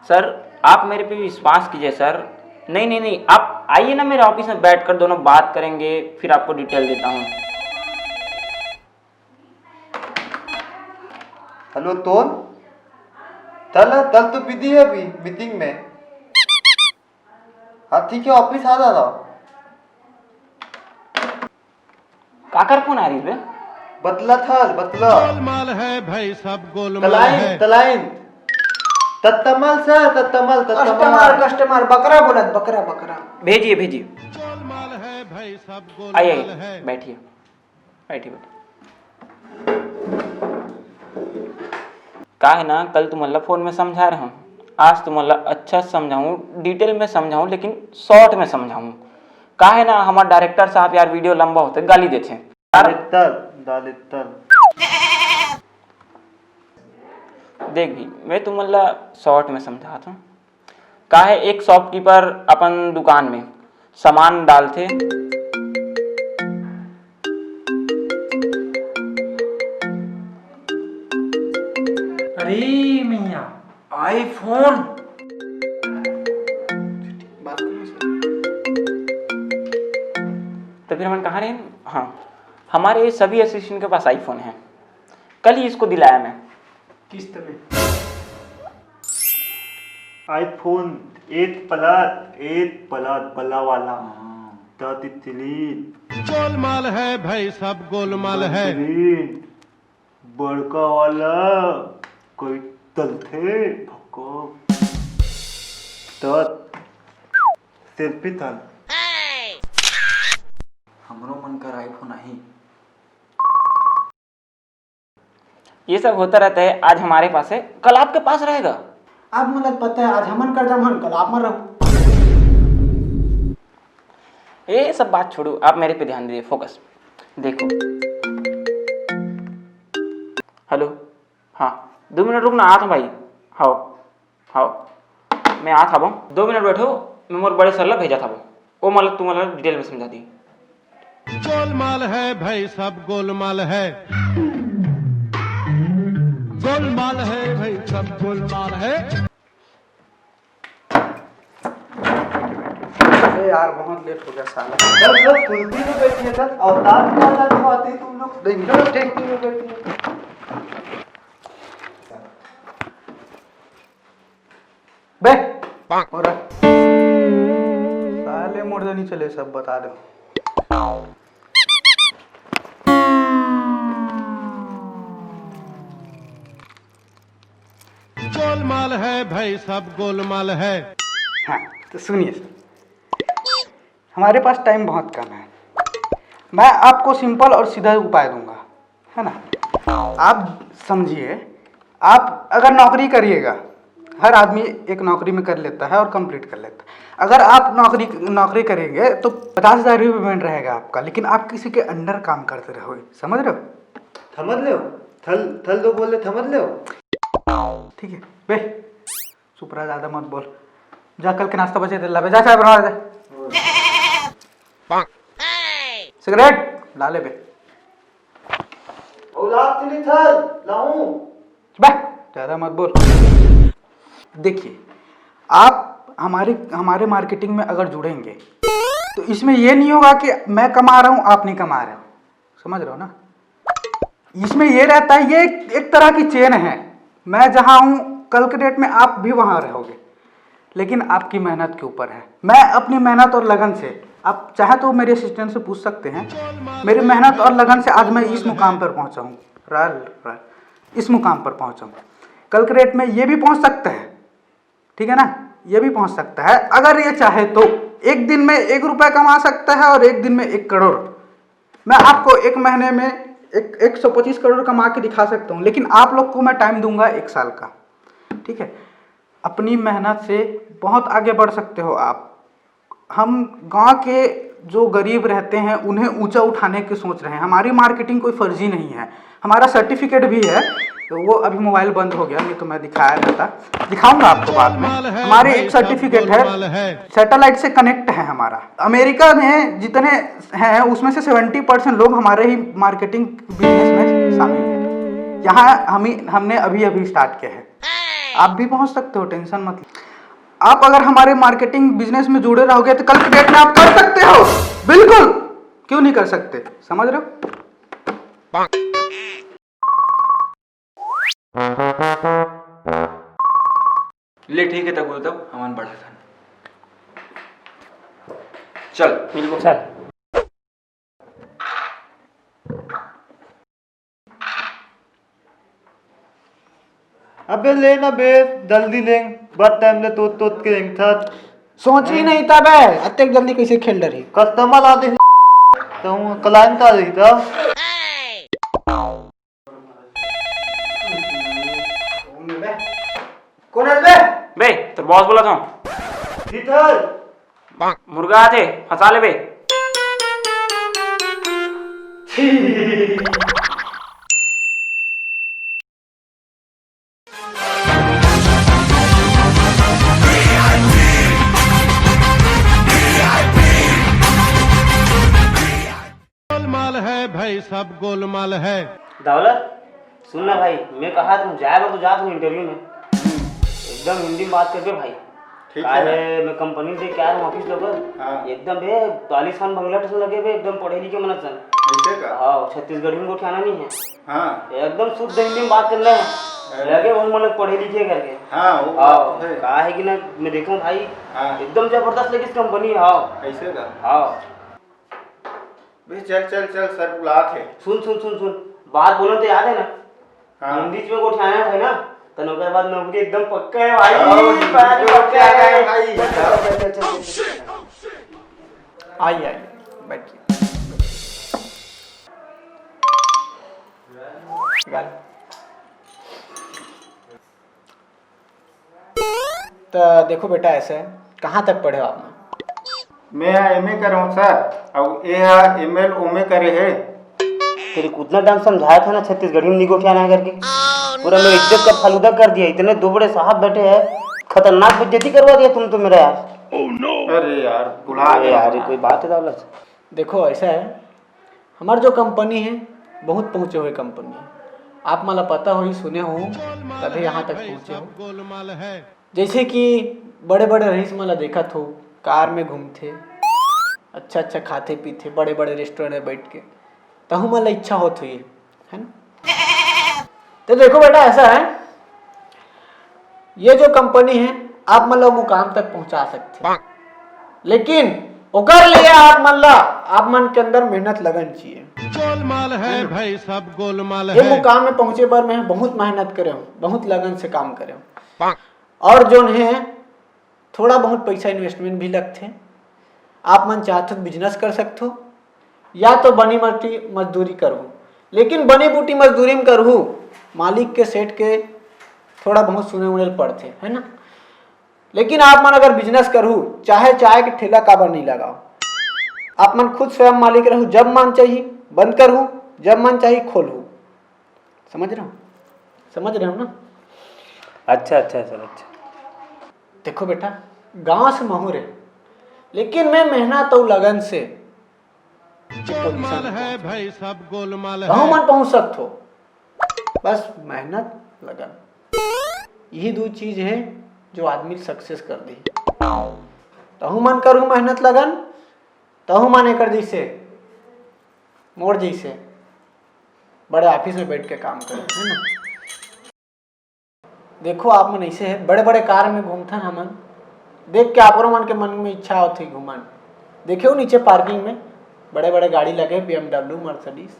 Sir आप मेरे पे विश्वास कीजिए सर। नहीं नहीं नहीं, आप आइए ना मेरे ऑफिस में, बैठ कर दोनों बात करेंगे, फिर आपको डिटेल देता हूँ। हेलो तोन, चल तो बिजी है अभी मीटिंग में। हाँ ठीक है, ऑफिस आ जा रहा। काकर फोन आ रही है? बतला था बतला गोलमाल है भाई, सब गोलमाल तलाइन है। तलाइन तत्तमल सर, तत्तमल कस्टमर कस्टमर बकरा बोलत, बकरा बकरा। भेजिए भेजिए। गोलमाल है भाई, सब आइए गोलमाल है। आइए, बैठिए बैठिए बैठिए। का है ना, कल तुम्हारा फोन में समझा रहा हूँ, आज तुम्हारा अच्छा समझाऊँ, डिटेल में समझाऊँ, लेकिन शॉर्ट में समझाऊँ। का है ना, हमारे डायरेक्टर साहब यार वीडियो लंबा होते गाली देते हैं यार। दालितर देख भी, मैं तुम्हारा शॉर्ट में समझाता हूँ। का है, एक शॉपकीपर अपन दुकान में सामान डालते, अरे मियाँ, आईफोन। तो फिर हम कहाँ रहे? हाँ, हमारे सभी असिस्टेंट के पास आईफोन है। कल ही इसको दिलाया मैं किस्त में। आईफोन 8 प्लस बल्ला वाला गोलमाल है भाई, सब गोलमाल है। बड़का वाला कोई तल थे सेल्फी थल। हमरो मन कर आईफोन आई। ये सब होता रहता है। आज हमारे पास है, कल आपके पास रहेगा। अब मुझे पता है, आज हमन कर जमन, कल आप मर रहो। ये सब बात छोड़ो, आप मेरे पे ध्यान दीजिए, फोकस। देखो, हेलो, हाँ 2 मिनट रुकना, आता हूँ भाई। हाँ हाँ, मैं आता हूँ, 2 मिनट बैठो। मैं मोर बड़े सर भेजा था वो मतलब तुम्हारा डिटेल में समझा दी। गोलमाल है भाई, सब गोलमाल है। गोलमाल है भाई, सब गोलमाल है। अरे यार बहुत लेट हो गया साला। जब कुल्फी में बैठिए सर, अवतार क्या आते तुम लोग। बे और साले मुर्दे नहीं चले, सब बता दो। गोलमाल है भाई, सब गोलमाल है। हाँ तो सुनिए सर, हमारे पास टाइम बहुत कम है। मैं आपको सिंपल और सीधा उपाय दूंगा, है ना। आप समझिए, आप अगर नौकरी करिएगा, हर आदमी एक नौकरी में कर लेता है और कंप्लीट कर लेता है। अगर आप नौकरी करेंगे तो 50,000 रुपये पेमेंट रहेगा आपका, लेकिन आप किसी के अंडर काम करते रहोगे। समझ रहे हो? समझ लो, थल दो बोले समझ लो। ठीक है बे, सुपरा ज़्यादा मत बोल। जा कल के नाश्ता बचे थे, ला जा चाय बनवा दे। सिगरेट ला ले बे। औलाद के लिए थल लाऊं। बे ज़्यादा मत बोल। देखिए, आप हमारे मार्केटिंग में अगर जुड़ेंगे तो इसमें ये नहीं होगा कि मैं कमा रहा हूँ आप नहीं कमा रहे हो। समझ रहे हो ना? इसमें ये रहता है, ये एक तरह की चेन है। मैं जहाँ हूँ कल के डेट में आप भी वहाँ रहोगे, लेकिन आपकी मेहनत के ऊपर है। मैं अपनी मेहनत और लगन से, आप चाहे तो मेरे असिस्टेंट से पूछ सकते हैं, मेरी मेहनत और लगन से आज मैं इस मुकाम पर पहुँचा हूँ। इस मुकाम पर पहुँचा हूँ। कल के डेट में ये भी पहुँच सकता है, ठीक है ना, ये भी पहुँच सकता है। अगर ये चाहे तो एक दिन में 1 रुपया कमा सकता है और एक दिन में 1 करोड़। मैं आपको 1 महीने में 125 करोड़ कमा के दिखा सकता हूँ, लेकिन आप लोग को मैं टाइम दूंगा 1 साल का। ठीक है, अपनी मेहनत से बहुत आगे बढ़ सकते हो आप। हम गांव के जो गरीब रहते हैं उन्हें ऊंचा उठाने की सोच रहे हैं। हमारी मार्केटिंग कोई फर्जी नहीं है, हमारा सर्टिफिकेट भी है। तो वो अभी मोबाइल बंद हो गया, नहीं तो मैं दिखाया रहता, दिखाऊंगा आपको बाद में। हमारे एक सर्टिफिकेट है, सैटेलाइट से कनेक्ट है हमारा। अमेरिका में जितने हैं उसमें से 70% लोग हमारे ही मार्केटिंग बिजनेस में शामिल हैं। यहाँ हमने अभी स्टार्ट किया है। आप भी पहुंच सकते हो, टेंशन मत लो। आप अगर हमारे मार्केटिंग बिजनेस में जुड़े रहोगे तो कल की डेट में आप कर सकते हो, बिल्कुल, क्यों नहीं कर सकते, समझ रहे हो? ले ठीक है तब तब हमान बढ़ा था। चल मिल चल। अबे लेना बे, जल्दी लेंगे, बहुत टाइम ले तो के लेंगे था। सोच ही नहीं था बे, अत्यंत जल्दी कैसे खेल रही। कस्टमर आ दे तो क्लाइंट आ रही था। कौन है बे? बे तो बॉस बोला था इधर मुर्गा आते फंसा ले बे। गोलमाल है भाई, सब गोलमाल है। दौलत सुनना भाई, मैं कहा तुम जाएगा तो जा तुम इंटरव्यू में एकदम हिंदी में बात करके भाई। ठीक काहे है। मैं कंपनी से क्या रहा ऑफिस लोग हाँ। एकदम बे तालिबान बंगला टस लगे बे, एकदम पढ़े लिखे मन सन। ऐसे का? हाँ छत्तीसगढ़ी में कोई आना नहीं है, हाँ एकदम शुद्ध हिंदी में बात करना है, लगे वो मतलब पढ़े लिखे करके। हाँ वो बात है। कहा है कि ना मैं देखूं भाई हाँ। एकदम जबरदस्त लगी कंपनी। हाँ ऐसे का? हाँ बे चल चल चल, सर बुला थे। सुन सुन सुन सुन, बात बोलो तो याद है ना, हाँ। हिंदी में कोई आना है ना, तो नौकरी बाद नौकरी एकदम पक्का है भाई। भाई पक्का है भाई। चल, चल, चल, चल। आइए बैठिए। तो देखो बेटा, ऐसे है, कहाँ तक पढ़े हो आपने? मैं एमए कर रहा हूँ सर, और ये एमएल ओमे करे है। तेरे को उतना टाइम समझाया था ना छत्तीसगढ़ी में निको क्या ना करके, पूरा मेरे इज्जत का फालूदा कर दिया। इतने दो बड़े साहब बैठे हैं, खतरनाक बेइज्जती करवा दिया तुम तो मेरा यार। अरे यार बुला अरे गया यार ये कोई बात है दौलत? देखो ऐसा है, हमारी जो कंपनी है बहुत पहुँचे हुए कंपनी है, आप मला पता हो ही सुने हो तभी यहाँ तक पहुँचे हो। गोलमाल है। जैसे कि बड़े बड़े रईस मला देखा हो, कार में घूमते, अच्छा अच्छा खाते पीते, बड़े बड़े रेस्टोरेंट में बैठ के, तहु मला इच्छा होती है ना। तो देखो बेटा ऐसा है, ये जो कंपनी है आप मतलब मुकाम तक पहुंचा सकते हैं, लेकिन ओकर लिए आप मन के अंदर मेहनत लगन चाहिए। गोलमाल है भाई, सब गोलमाल ये है। मुकाम में पहुंचे बार मैं बहुत मेहनत करे हूँ, बहुत लगन से काम करे हूँ, और जो है थोड़ा बहुत पैसा इन्वेस्टमेंट भी लगते हैं। आप मन चाहते हो बिजनेस कर सकते हो, या तो बनी मट्टी मजदूरी करूँ, लेकिन बनी बूटी मजदूरी में करूँ मालिक के सेठ के थोड़ा बहुत सुने उड़े पड़ते है ना। लेकिन आप मन अगर बिजनेस करूँ, चाहे चाय के ठेला काबर नहीं लगाओ, आप मन खुद स्वयं मालिक रहूँ, जब मन चाहिए बंद करूँ, जब मन चाहिए खोलूँ। समझ रहे हो? समझ रहे हो ना? अच्छा अच्छा सर अच्छा। देखो बेटा, गांव से महूर है, लेकिन मैं मेहनत और लगन से गोलमाल है भाई, सब गोलमाल कहूँ है। मन पहुंच सकते हो, बस मेहनत लगन, यही दो चीज है जो आदमी सक्सेस कर दी। तहु मन करूँ मेहनत लगन, तहु मन एकर जैसे मोड़ जैसे बड़े ऑफिस में बैठ के काम करें, है ना। देखो आप मन ऐसे है, बड़े बड़े कार में घूमथन, हमन देख के आप मन के मन में इच्छा होती घूमन। देखो नीचे पार्किंग में बड़े बड़े गाड़ी लगे, BMW मर्सिडीज,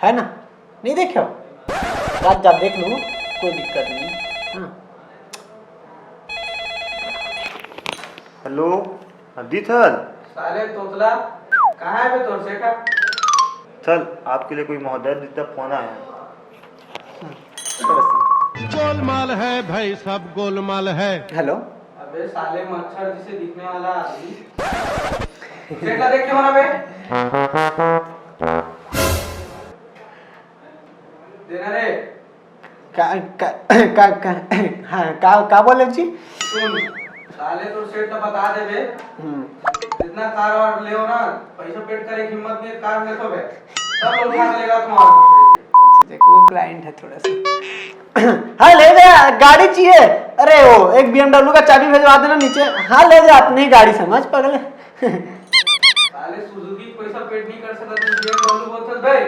है ना, नहीं देखे हो? रात जा देख लो, कोई दिक्कत नहीं। हाँ हेलो हदी सर। साले तोतला कहाँ है बे तोर सेठा? सर आपके लिए कोई महोदय जीता फोन आया। गोलमाल है भाई, सब गोलमाल है। हेलो। अबे साले मच्छर जिसे दिखने वाला आदमी, सेठा देख के होना बे, देना रे। का बोले जी? सुन साले तो सेठ तो बता दे बे, जितना कार और ले हो ना, पैसा पेड करे हिम्मत नहीं, कार ले तो बे सब लोग उठा लेगा तुम्हारा। देखो वो क्लाइंट है थोड़ा सा। हाँ ले जा, गाड़ी चाहिए। अरे वो एक BMW का चाबी भेजवा देना नीचे। हाँ ले जा, अपनी ही गाड़ी समझ पगले। साले सुजुकी पैसा पेड नहीं कर सकता तो BMW बोल भाई।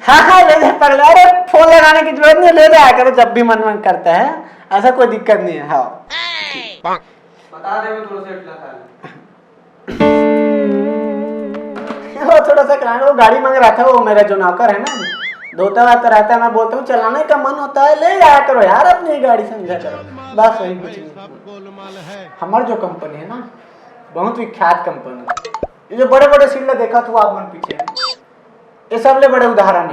हाँ ले जा पगले। अरे फोन लगाने की जरूरत नहीं, ले जाया करो जब भी मन करता है, ऐसा कोई दिक्कत नहीं है। हाँ बता दे मैं थोड़ा सेट लगा। वो थोड़ा सा क्लाइंट वो गाड़ी मांग रहा था, वो मेरा जो नौकर है ना, धोता वाता रहता है, मैं बोलता हूँ चलाने का मन होता है ले जाया करो यार, अपनी गाड़ी समझा करो, बस वही कुछ नहीं। हमारी जो कंपनी है ना बहुत विख्यात कंपनी है। ये जो बड़े बड़े सील्ड देखा था आप मन पीछे, ये सबले बड़े उदाहरण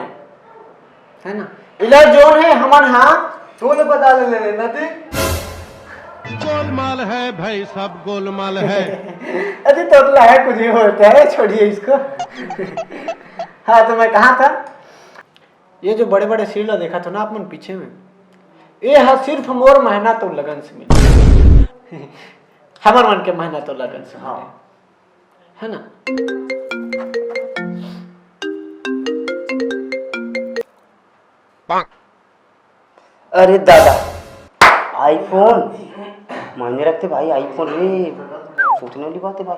है ना। इधर जोन है हमारे यहाँ तूने बता ले लेना थी। गोलमाल है भाई, सब गोलमाल है। अरे तोतला है कुछ ही होता है, छोड़िए इसको। हाँ तो मैं कहा था, ये जो बड़े बड़े सील्ड देखा था ना आप मन पीछे में, ये है सिर्फ मोर मेहनत और लगन से मिले। हमार मन के मेहनत और लगन से। हाँ है ना। अरे दादा आईफोन मायने रखते भाई, आईफोन ये सोचने वाली बात है भाई।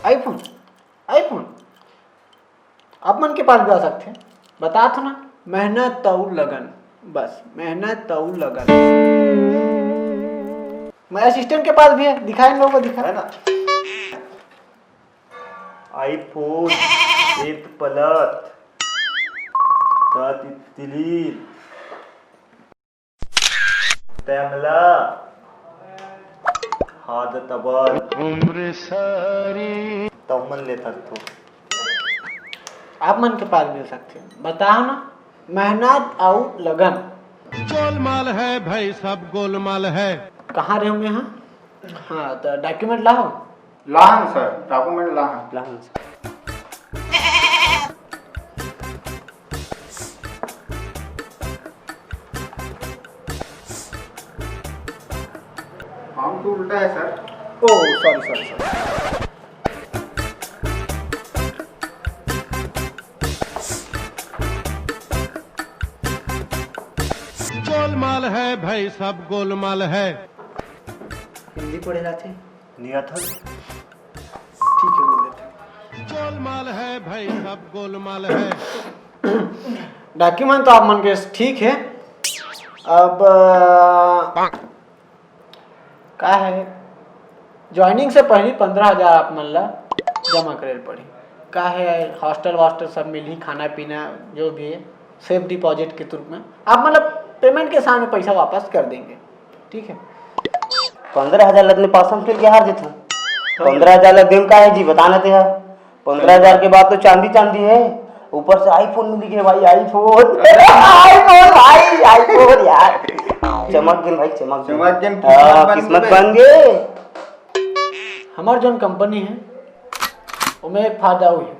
आईफोन आईफोन आप मन के पास भी आ सकते हैं, बता तो ना, मेहनत और लगन, बस मेहनत और लगन। मेरे असिस्टेंट के पास भी है, दिखाए लोगों को, दिखा है ना। आईफोन 8 प्लस तिली तैमला हाद तबर उम्र सारी तमन लेता तू। आप मन के पास मिल सकते हैं, बताओ ना, मेहनत और लगन। गोलमाल है भाई, सब गोलमाल है। कहाँ रहे होंगे? यहाँ हाँ तो डॉक्यूमेंट लाओ। लाहन सर, डॉक्यूमेंट लाहन। लाहन हम तो उल्टा है सर। ओ सॉरी सॉरी सॉरी। गोलमाल है भाई, सब गोलमाल है। हिंदी पढ़े जाते नियत है। ठीक है, बोल देते। गोलमाल है भाई, सब गोलमाल है। डॉक्यूमेंट तो आप मन के ठीक है। अब क्या है, ज्वाइनिंग से पहले 15,000 आप मन ला जमा करे पड़ी। क्या है, हॉस्टल वॉस्टल सब मिली, खाना पीना जो भी है सेफ डिपॉजिट के रूप में आप मतलब पेमेंट के सामने पैसा वापस कर देंगे, ठीक है। 15,000 लगने पास हम फिर क्या हार देता हूँ। 15,000 लग देम का है जी, बताना थे यार। 15,000 के बाद तो चांदी चांदी है, ऊपर से आईफोन मिल गया भाई। आईफोन आईफोन भाई, आईफोन यार चमक दिन भाई, चमक दिन, किस्मत बन गए। हमार जो कंपनी है उसमें एक फायदा हुई है,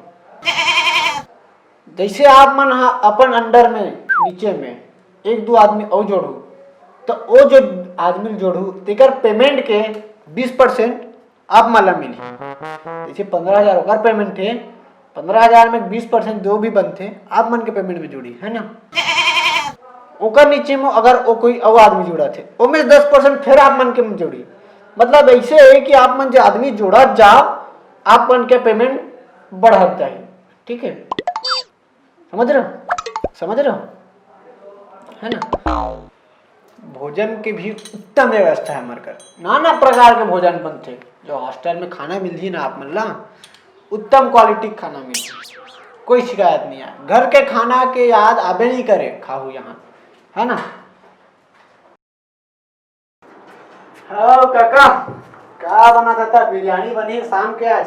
जैसे आप मन अपन अंडर में नीचे में 1-2 आदमी और जोड़ू तो वो जो आदमी जोड़ू तेकर पेमेंट के 20% आप मला मिली। जैसे 15,000 होकर पेमेंट है, 15,000 में 20% जो भी बनते आप मन के पेमेंट में जुड़ी है ना। ओकर नीचे में अगर वो कोई और आदमी जुड़ा थे उसमें 10% फिर आप मन के में जोड़ी। मतलब ऐसे है कि आप मन जो आदमी जोड़ा जाओ आप मन के पेमेंट बढ़ता है, ठीक है। समझ रहे हो है ना। भोजन की भी उत्तम व्यवस्था है हमारे घर, नाना प्रकार के भोजन बनते जो हॉस्टल में खाना मिलती ना आप मन ला, उत्तम क्वालिटी खाना मिलती, कोई शिकायत नहीं है। घर के खाना के याद आबे नहीं करे खाओ यहाँ, है ना। हाँ काका, क्या बना था? बिरयानी बनी है शाम के आज।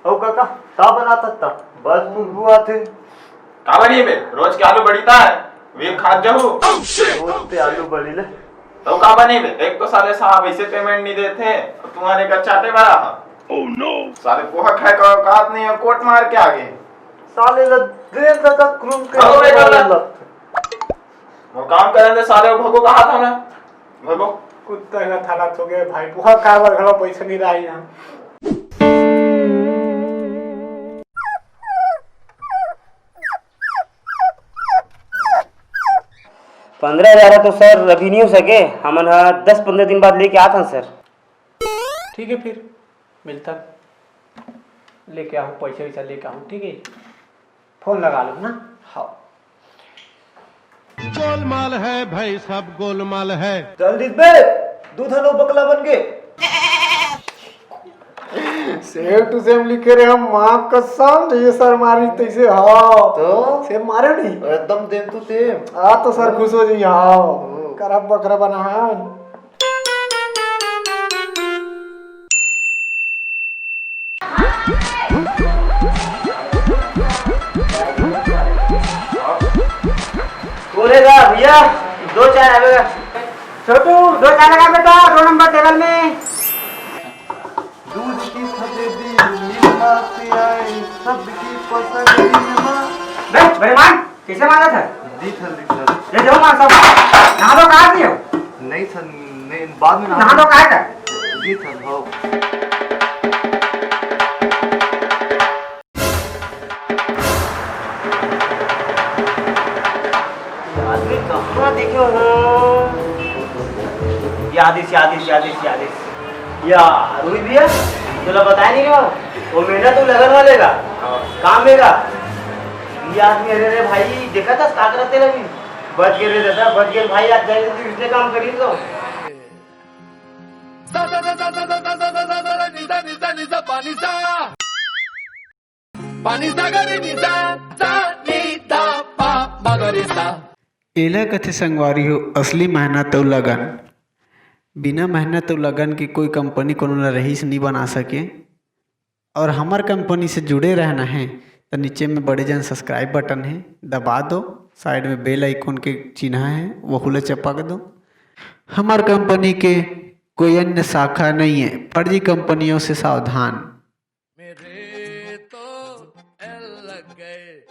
ओ काका का बनाता था? बस बुआ थे। का बनी बे? रोज के आलू बड़ीता है वे खा जाओ। रोज पे आलू बड़ी ले तो का बनी बे? एक तो साले साहब ऐसे पेमेंट नहीं देते, तुम्हारे घर चाटे बड़ा। ओह नो, साले पोहा खाए का औकात नहीं है, कोट मार के आगे साले ल देर तक क्रूम के आओ बे कर वो काम करने दे साले। भगो कहा था ना, भगो कुत्ता का थाला हो गया भाई, पोहा खा बर घलो पैसा नहीं रहा यहाँ। 15,000 तो सर अभी नहीं हो सके, हम 10-15 दिन बाद लेके आता सर। ठीक है फिर मिलता, लेके आऊँ पैसे वैसा लेके आऊँ, ठीक है, फोन लगा लो ना। हाँ गोलमाल है भाई, सब गोलमाल है। जल्दी बे दूध हलो बकला बन के। सेम टू सेम लिखे रहे हम, माँ कसम ये सर मारी तैसे। हाँ तो सेम मारे नहीं, एकदम देम तू सेम। हाँ तो सर खुश हो जाइए। हाँ करब बकरा बना है। बोलेगा भैया 2 चाय आवेगा। छोटू 2 चाय लगा बेटा, 2 नंबर टेबल में। दूध की सफेदी नीलमा से आई, सबकी पसंद नीलमा। बे बेईमान कैसे मांगा था? जी सर। ये जो मां सब नहा लो, कहा दियो? नहीं सर, नहीं बाद में नहा लो, कहा था? जी सर। हो आदमी कहाँ देखे हो? यादिश यार हुई भैया, तुला बताया नहीं हो वो मेहनत तो लगन वाले का काम में का। ये आदमी अरे रे भाई देखा था क्या करते लगी, बच गए रे दादा, बच गए भाई। आज जाए तो इसने काम करी तो एला कथे संगवारी हो, असली मेहनत और लगन, बिना मेहनत और लगन के कोई कंपनी को रहीस नहीं बना सके। और हमार कंपनी से जुड़े रहना है तो नीचे में बड़े जन सब्सक्राइब बटन है, दबा दो। साइड में बेल आइकन के चिन्ह है, वो खुले चपक दो। हमार कंपनी के कोई अन्य शाखा नहीं है, फर्जी कंपनियों से सावधान। मेरे तो लग गए